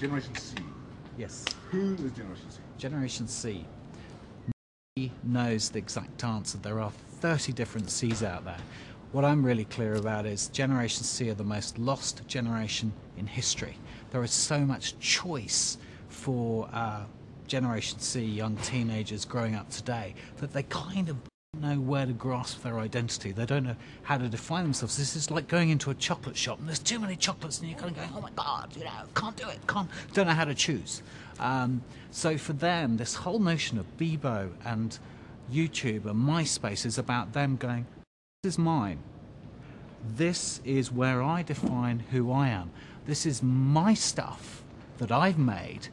Generation C. Yes. Who is Generation C? Generation C. Nobody knows the exact answer. There are 30 different C's out there. What I'm really clear about is Generation C are the most lost generation in history. There is so much choice for Generation C, young teenagers growing up today, that they kind of don't know where to grasp their identity. They don't know how to define themselves. This is like going into a chocolate shop and there's too many chocolates and you're kind of going, oh my God, can't do it, don't know how to choose. So for them, this whole notion of Bebo and YouTube and MySpace is about them going, this is mine. This is where I define who I am. This is my stuff that I've made.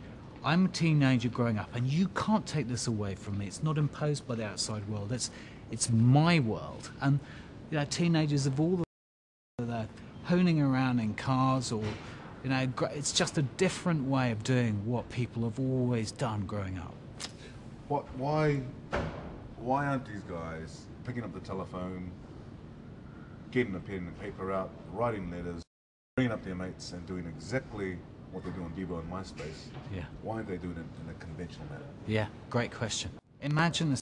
I'm a teenager growing up, and you can't take this away from me. It's not imposed by the outside world. It's my world. And teenagers of all they're honing around in cars, or it's just a different way of doing what people have always done growing up. Why aren't these guys picking up the telephone, getting a pen and paper out, writing letters, bringing up their mates, and doing exactly what they do on Bebo and MySpace? Yeah. Why aren't they doing it in a conventional manner? Yeah, great question. Imagine a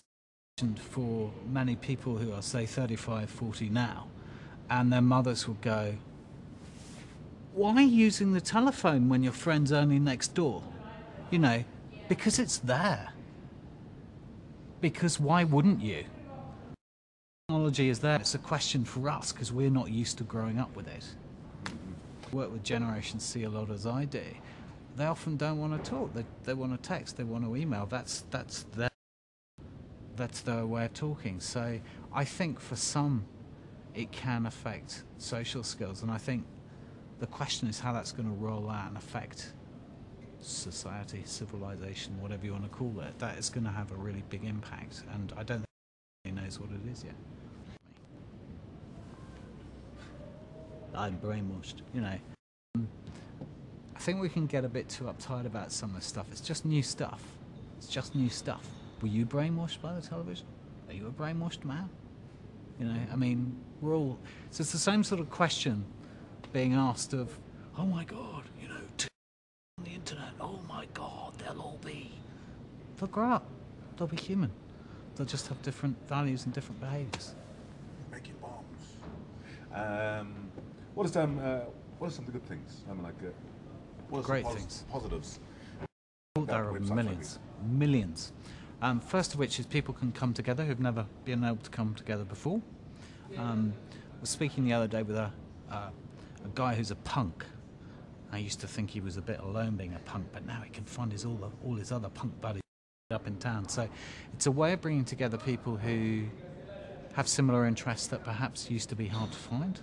situation for many people who are, say, 35, 40 now, and their mothers will go, why are you using the telephone when your friend's only next door? Because it's there. Because why wouldn't you? Technology is there. It's a question for us because we're not used to growing up with it. I work with Generation C a lot as I do. They often don't want to talk. They want to text. They want to email. That's their way of talking. So I think for some it can affect social skills, and I think the question is how that's going to roll out and affect society, civilization, whatever you want to call it. That is going to have a really big impact, and I don't think anybody knows what it is yet. I'm brainwashed, I think we can get a bit too uptight about some of this stuff. It's just new stuff. Were you brainwashed by the television? Are you a brainwashed man? We're all... So it's the same sort of question being asked of, oh my God, on the internet, oh my God, they'll all be... They'll grow up. They'll be human. They'll just have different values and different behaviours. Making bombs. What are some of the good things? What are Great some things. positives? There are millions. First of which is people can come together who've never been able to come together before. I was speaking the other day with a guy who's a punk. I used to think he was a bit alone being a punk, but now he can find all his other punk buddies up in town. So it's a way of bringing together people who have similar interests that perhaps used to be hard to find.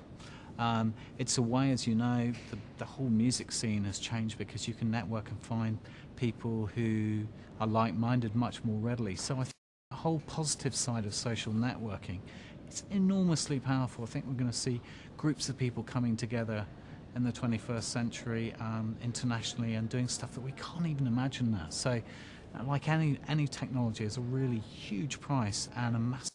It's a way, as you know, the whole music scene has changed because you can network and find people who are like-minded much more readily. So I think the whole positive side of social networking, it's enormously powerful. I think we're going to see groups of people coming together in the 21st century internationally and doing stuff that we can't even imagine now. So like any technology, is a really huge price and a massive.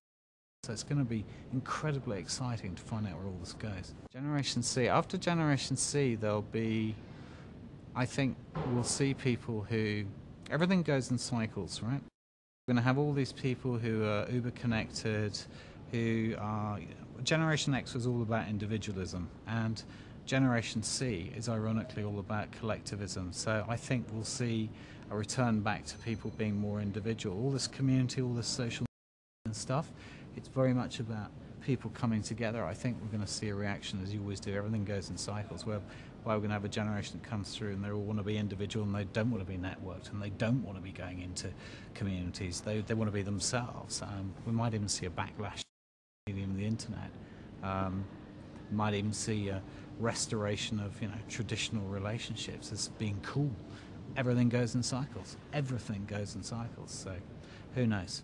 So it's going to be incredibly exciting to find out where all this goes. Generation C. After Generation C, there'll be, I think, we'll see people who, everything goes in cycles, right? We're going to have all these people who are uber connected, who are, Generation X was all about individualism, and Generation C is ironically all about collectivism. So I think we'll see a return back to people being more individual. All this community, all this social and stuff, it's very much about people coming together. I think we're going to see a reaction, as you always do. Everything goes in cycles, whereby we're going to have a generation that comes through and they all want to be individual and they don't want to be networked and they don't want to be going into communities. They want to be themselves. We might even see a backlash in the internet. Might even see a restoration of traditional relationships as being cool. Everything goes in cycles. Everything goes in cycles. So who knows?